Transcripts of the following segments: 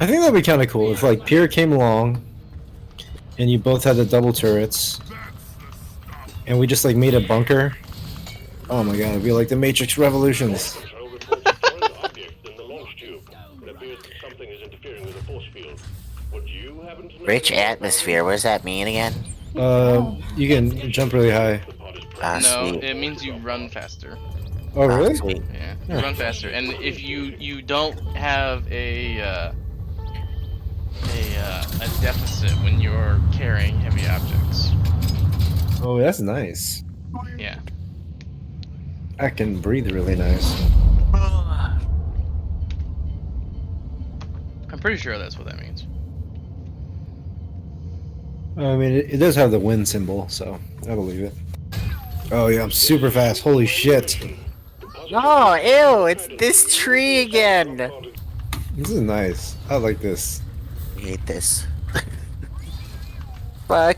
I think that'd be kind of cool if like Pier came along, and you both had the double turrets, and we just like made a bunker. Oh my god, it'd be like the Matrix Revolutions. Rich atmosphere. What does that mean again? You can jump really high. Ah, No, sweet. it means you run faster. Oh really? Sweet. Yeah, you run faster, and if you don't have a deficit when you're carrying heavy objects. Oh, that's nice. Yeah. I can breathe really nice. I'm pretty sure that's what that means. I mean, it does have the wind symbol, so I believe it. Oh yeah, I'm super fast. Holy shit! No, ew! It's this tree again. This is nice. I like this. I hate this. Fuck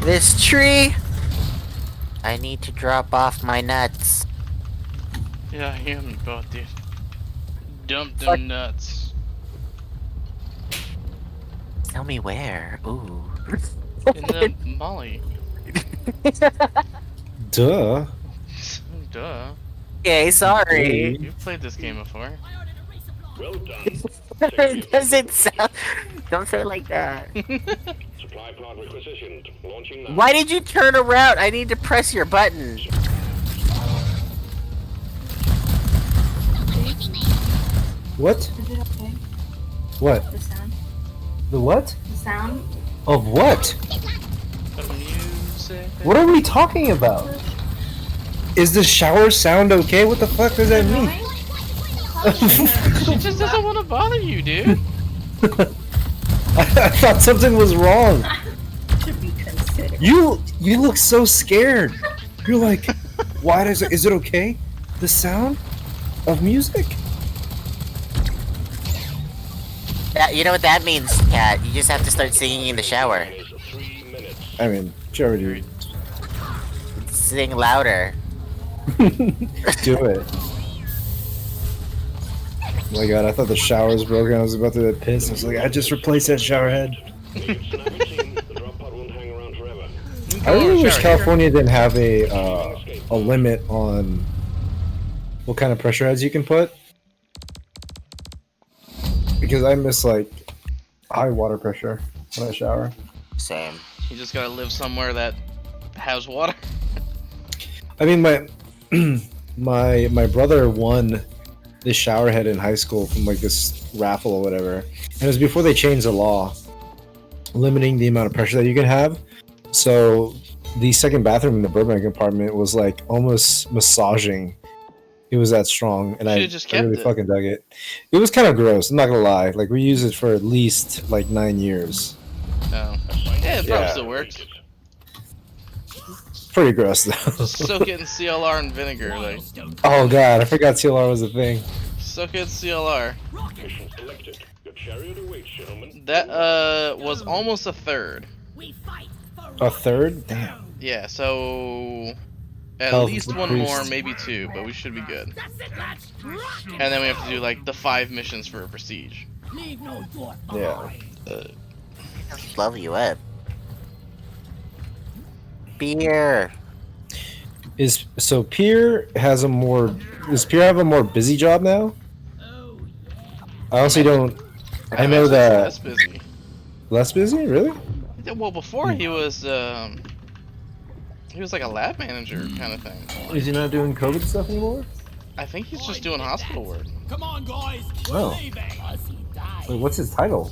this tree. I need to drop off my nuts. Yeah, I am about to dump them Fuck. nuts. Tell me where. Ooh. In the molly. Duh. Duh. Okay, sorry. You've played this game before. Well done. Does it sound? Don't say it like that. Supply pod requisitioned. Launching now. Why did you turn around? I need to press your button. What? Is it okay? What? The sound? The what? The sound? Of what? Music. What are we talking about? Is the shower sound okay? What the fuck does that mean? She just doesn't want to bother you, dude. I thought something was wrong. Should be considered. You look so scared. You're like, why does it? Is it okay? The sound of music? You know what that means, Cat? You just have to start singing in the shower. 3 minutes. I mean, sure, dude. Sing louder. Do it. Oh my god, I thought the shower was broken. I was about to piss. I was like, I just replaced that shower head. Make it snap and team. The drop pod won't hang around forever. I really wish California didn't have a limit on what kind of pressure heads you can put. Because I miss like high water pressure when I shower. Same. You just gotta live somewhere that has water. I mean, my brother won this shower head in high school from like this raffle or whatever, and it was before they changed the law limiting the amount of pressure that you can have. So the second bathroom in the Burbank apartment was like almost massaging. It was that strong, and I really fucking dug it. It was kind of gross. I'm not gonna lie. Like we used it for at least like 9 years. Oh. Yeah, it probably still works. Pretty gross though. Soak it in CLR and vinegar, like. Oh god, I forgot CLR was a thing. Soak it in CLR. Mission selected. Your chariot awaits, gentlemen. That was almost a third. A third? Damn. Yeah, so at Oh, least the one priest. more, maybe 2, but we should be good. And then we have to do like the 5 missions for a prestige. Yeah. Love you up. Beer. So Pier has a more. Does Pier have a more busy job now? I honestly don't. I know that. Less busy. Less busy? Really? Well, before he was like a lab manager kind of thing. Is he not doing COVID stuff anymore? I think he's just doing hospital work. Come on, guys. Oh. Wait, what's his title?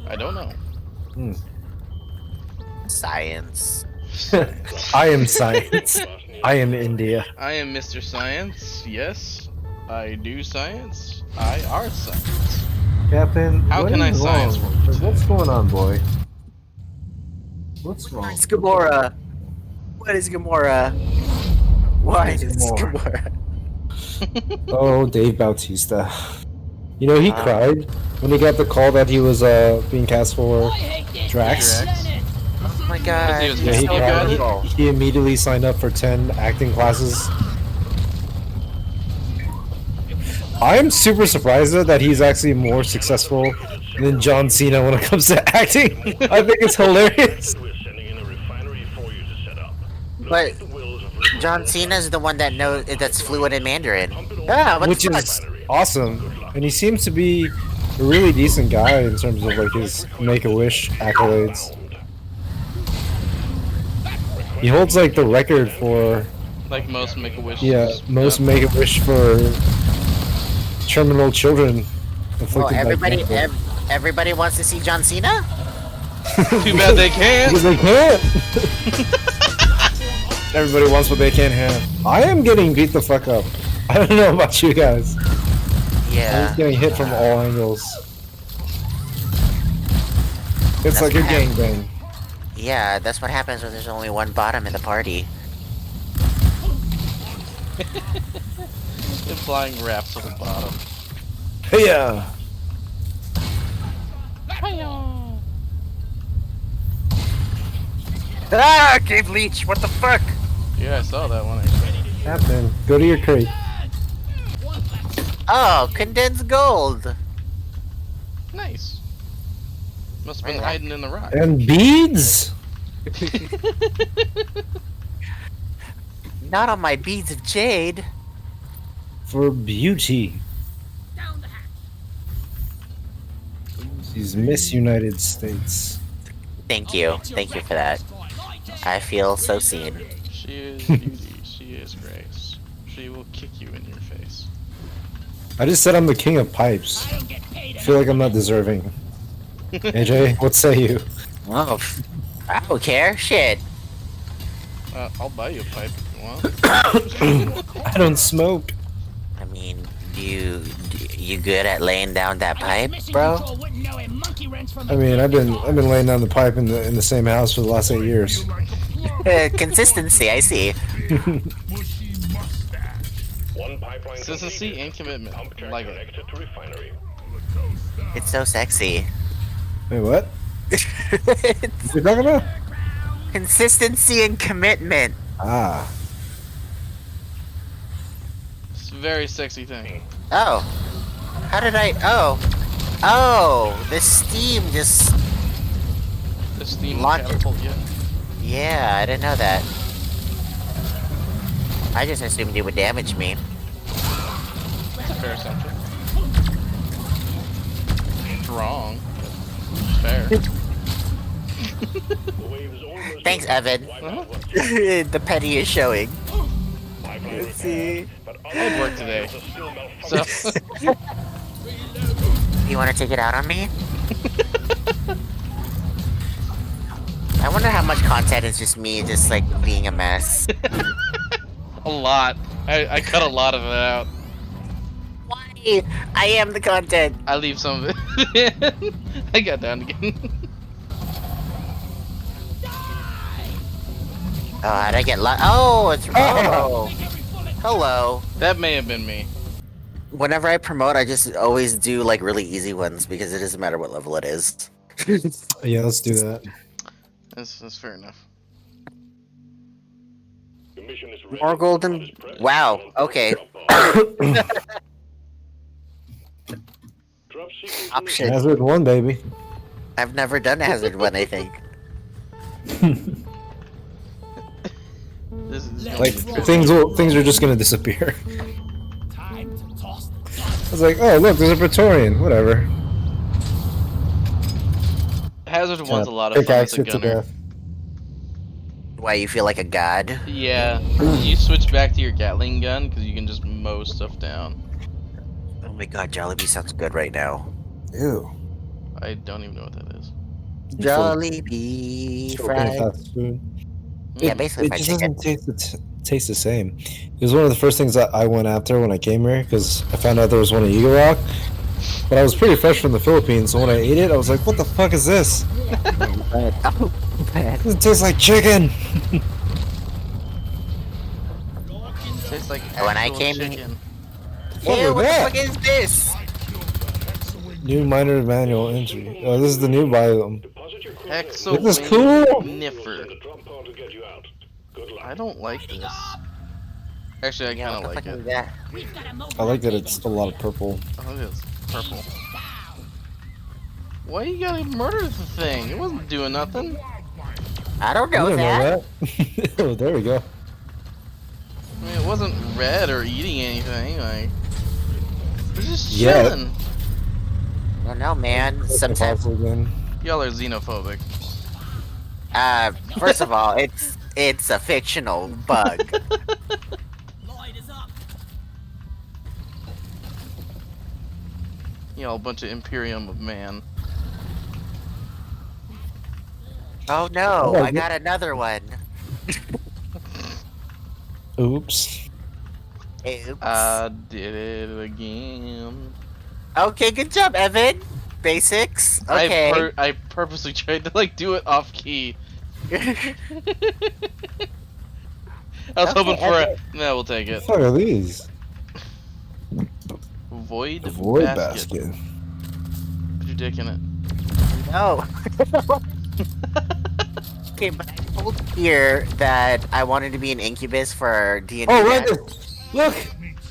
I don't know. Science. I am science. I am India. I am Mr. Science. Yes, I do science. I are science. Captain, How what can I is science wrong? for you What's going on, boy? What's wrong? It's Gamora. What is Gamora? Why is Gamora? Gamora? Oh, Dave Bautista. You know, he cried when he got the call that he was being cast for Drax. Oh my god. He was Yeah, he so cried. good. He immediately signed up for 10 acting classes. I am super surprised though that he's actually more successful than John Cena when it comes to acting. I think it's hilarious. We're sending in a refinery for you to set up. But The wills of John Cena's the one that's fluent in Mandarin. Ah, what Which the fuck? is awesome, and he seems to be a really decent guy in terms of like his Make-A-Wish accolades. He holds like the record for Like most Make-A-Wish. most Make-A-Wish for terminal children Well, afflicted by cancer. everybody wants to see John Cena? Too bad they can't. Because they can't. Everybody wants what they can't have. I am getting beat the fuck up. I don't know about you guys. I'm Yeah. getting hit from all angles. It's That's like a what happened. gangbang. Yeah, that's what happens when there's only one bottom in the party. Implying raps to the bottom. Yeah. Ah, Cave Leech, what the fuck? Yeah, I saw that one actually. Captain, go to your crate. Oh, condensed gold. Nice. Must have been Right. hiding in the rock. And beads? Not on my beads of jade. For beauty. She's Miss United States. Thank you. Thank you for that. I feel so seen. She is beauty. She is grace. She will kick you in your face. I just said I'm the king of pipes. I feel like I'm not deserving. AJ, what say you? Oh, I don't care. Shit. I'll buy you a pipe if you want. I don't smoke. I mean, you good at laying down that pipe, bro? I mean, I've been laying down the pipe in the same house for the last 8 years. Consistency, I see. one pipeline Consistency and commitment. Pump track Like it. connected to refinery. It's so sexy. Wait, what? What you talking about? Consistency and commitment. Ah. It's a very sexy thing. Oh. How did I... Oh. Oh, the steam just... The steam Launch- catapult, yeah. Yeah, I didn't know that. I just assumed it would damage me. That's a fair assumption. It's wrong. It's fair. The wave's almost Thanks, Evan. Uh-huh. The penny is showing. pipeline Let's see. but I had work today. are still So, malfunctioning. You want to take it out on me? I wonder how much content is just me just like being a mess. a lot. I cut a lot of it out. Why? I am the content. I leave some of it in. I got down again. Oh, how'd I get Oh, it's... Oh! Hello. That may have been me. Whenever I promote, I just always do like really easy ones because it doesn't matter what level it is. Yeah, let's do that. That's fair enough. The mission is ready. More golden... Wow, okay. Drop sequence Option. Hazard 1, baby. I've never done Hazard 1, I think. This is gonna Like be- things are just gonna disappear. I was like, oh look, there's a Praetorian. Whatever. Hazard one's a lot of fun as Pickaxe a it to gunner. death. Why, you feel like a god? Yeah, you switch back to your Gatling gun because you can just mow stuff down. Oh my god, Jollibee sounds good right now. Ew. I don't even know what that is. Jollibee Choking fried. fast food. Yeah, basically It fried just chicken. doesn't taste the same. It was one of the first things that I went after when I came here because I found out there was one in Eagle Rock. But I was pretty fresh from the Philippines, so when I ate it, I was like, "What the fuck is this? Oh, bad. It tastes like chicken." Tastes like When I actual came- chicken. What Ew, was what the that? fuck is this? New minor manual entry. Oh, this is the new biome. Deposit your coordinates. This is cool. Niffer. Send a drop pod to get you out. Good luck. I don't like this. Actually, I Yeah, kind of what like the fuck it. is that? I like that it's a lot of purple. Oh, it is purple. Why you gotta murder the thing? It wasn't doing nothing. I don't You know don't that. know that? Oh, there we go. I mean, it wasn't red or eating anything. Like, it was just Yeah. chilling. I don't know, man. That's Sometimes, impossible again. Y'all are xenophobic. first of all, it's a fictional bug. Y'all a bunch of Imperium of man. Oh no, Oh, I got another one. Oops. Oops. I did it again. Okay, good job, Evan. Basics. Okay. I purposely tried to like do it off key. I was Okay, hoping for a. Evan. No, we'll take What it. the fuck are these? Void, The void basket. basket. Put your dick in it. No. Okay, but I told here that I wanted to be an incubus for D&D. Oh, right there. Look!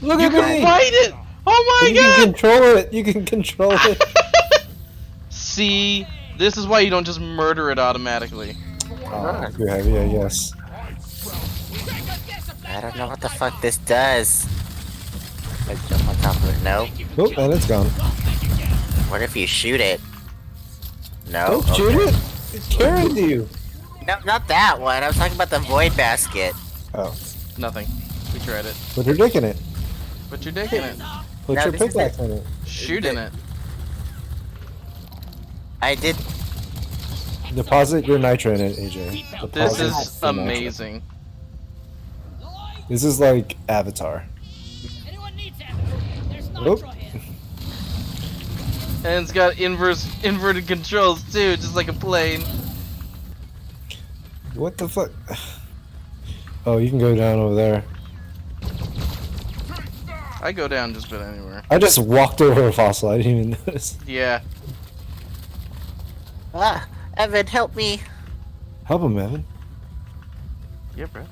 Look You at can me! fight it! Oh And you my can god! control it! You can control it! See, this is why you don't just murder it automatically. Oh, too heavy, I guess. I don't know what the fuck this does. Like jump on top of it. No. Oh, and it's gone. What if you shoot it? No. Don't shoot it! It's carrying you! No, not that one. I was talking about the void basket. Oh. Nothing. We tried it. Put your dick in it. Put your dick in it. Put No, your this is pickaxe in it. Shoot in it. I did. Deposit your nitro in it, AJ. This Deposit is your nitro. amazing. This is like Avatar. Oh. And it's got inverted controls too, just like a plane. What the fuck? Oh, you can go down over there. I go down just about anywhere. I just walked over a fossil. I didn't even notice. Yeah. Ah, Evan, help me. Help him, Evan. Yeah, bro.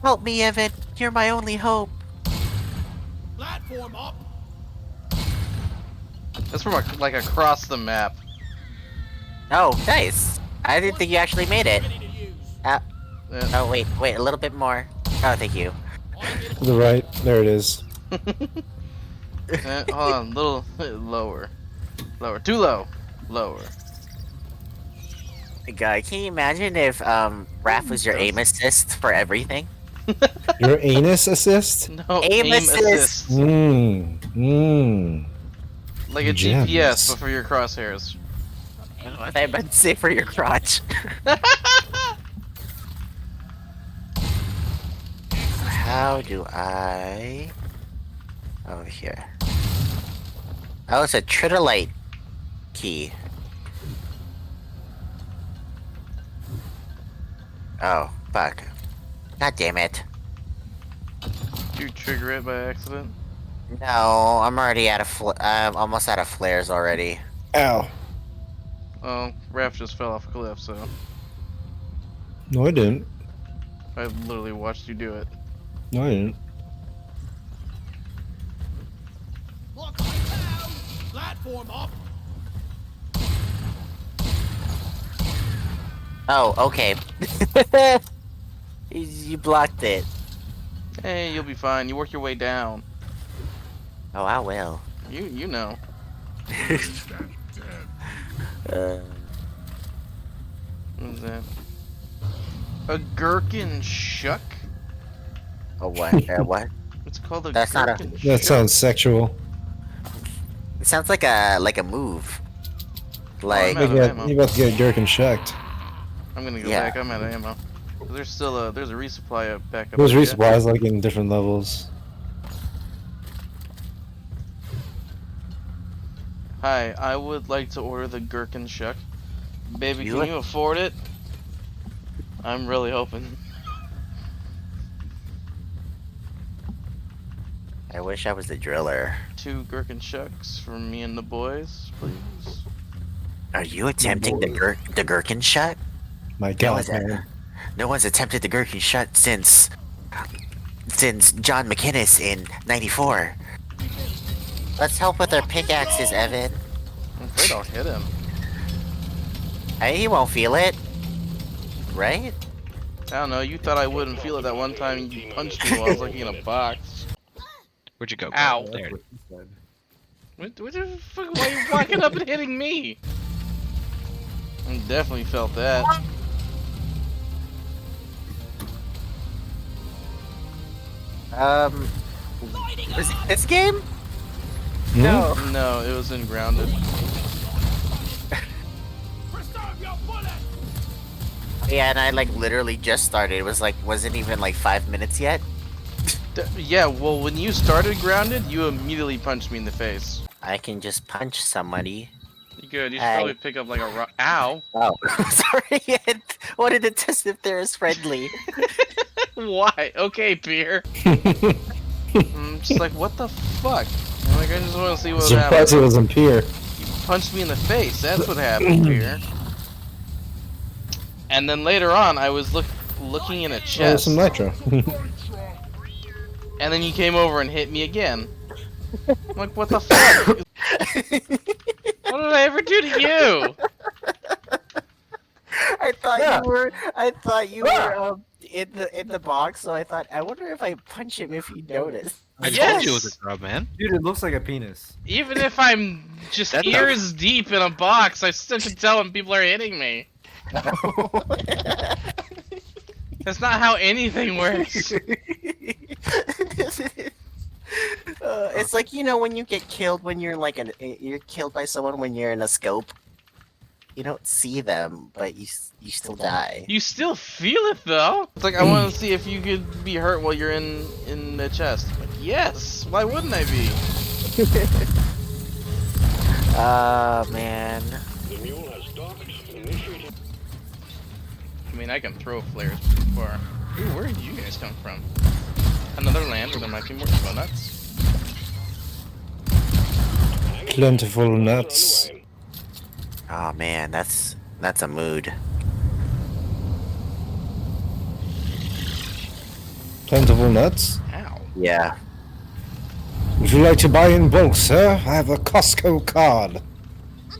Help me, Evan. You're my only hope. Platform up. That's from like across the map. Oh, nice. I didn't think you actually made it. Yeah. Oh, wait, a little bit more. Oh, thank you. To the right. There it is. Hold on, little lower. Lower. Too low. Lower. God, can you imagine if Raph was your aim assist for everything? Your anus assist? No, Aim aim assist. assist. Like a Gems. GPS, but for your crosshairs. What I meant to say for your crotch. How do I... Oh, here. Oh, it's a tritolite key. Oh, fuck. God damn it. Did you trigger it by accident? No, I'm already out of I'm almost out of flares already. Ow. Oh, Raph just fell off a cliff, so No, I didn't. I literally watched you do it. No, I didn't. Lock down. Platform up. Oh, okay. You blocked it. Hey, you'll be fine. You work your way down. Oh, I will. You know. What is that? A gherkin shuck? Oh, what? What? It's called a That's not a- gherkin That shuck. sounds sexual. It sounds like a move. Like, I'm out of ammo. You're about to get Gherkin shucked. I'm gonna go Yeah. back. I'm out of ammo. There's still there's a resupply of backup. Those over here. resupplies like in different levels. Hi, I would like to order the gherkin shuck. Baby, You can would- you afford it? I'm really hoping. I wish I was the driller. 2 gherkin shucks for me and the boys, please. Are you attempting the gherkin shot? My No God, one's, man. no one's attempted the gherkin shot since since John McInnes in '94. Let's help with our pickaxes, Evan. I'm afraid I'll hit him. Hey, he won't feel it. Right? I don't know, you thought I wouldn't feel it that one time you punched me while I was looking in a box. Where'd you go? Ow. There. What the fuck? Why are you walking up and hitting me? I definitely felt that. Was it this game? Hmm? No. No, it was in Grounded. Preserve your bullets! Yeah, and I like literally just started. It was like, wasn't even like 5 minutes yet. Yeah, well, when you started Grounded, you immediately punched me in the face. I can just punch somebody. You could. You should Hey. probably pick up like a rock. Ow! Oh, sorry. I wanted to test if they're as friendly. Why? Okay, Beer. I'm just like, what the fuck? I'm like, I just want to see what Surprised happens. it wasn't Pier. You punched me in the face. That's what happened, Beer. And then later on, I was looking in a Oh, chest, some nitro. and then you came over and hit me again. I'm like, what the fuck? What did I ever do to you? I thought you were in the box, so I thought, I wonder if I punch him if he noticed. I Yes! told you it was a grub, man. Dude, it looks like a penis. Even if I'm just That's ears deep in a box, I still can tell when people are hitting me. That's not how anything works. It's like, you know, when you get killed when you're like you're killed by someone when you're in a scope. You don't see them, but you still die. You still feel it though. It's like I want to see if you could be hurt while you're in the chest. Like, yes. Why wouldn't I be? Man. The mule has docked. Initiating. I mean, I can throw flares pretty far. Ooh, where did you guys come from? Another land where there might be more donuts. Plentiful nuts. Underway. Oh man, that's a mood. Plentiful nuts. Ow. Yeah. Would you like to buy in bulk, sir? I have a Costco card.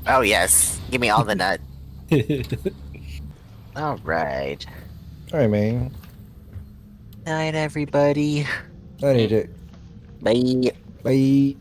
Oh yes. Give me all the nut. All right. Alright, man. Night, everybody. I need it. Bye. Bye.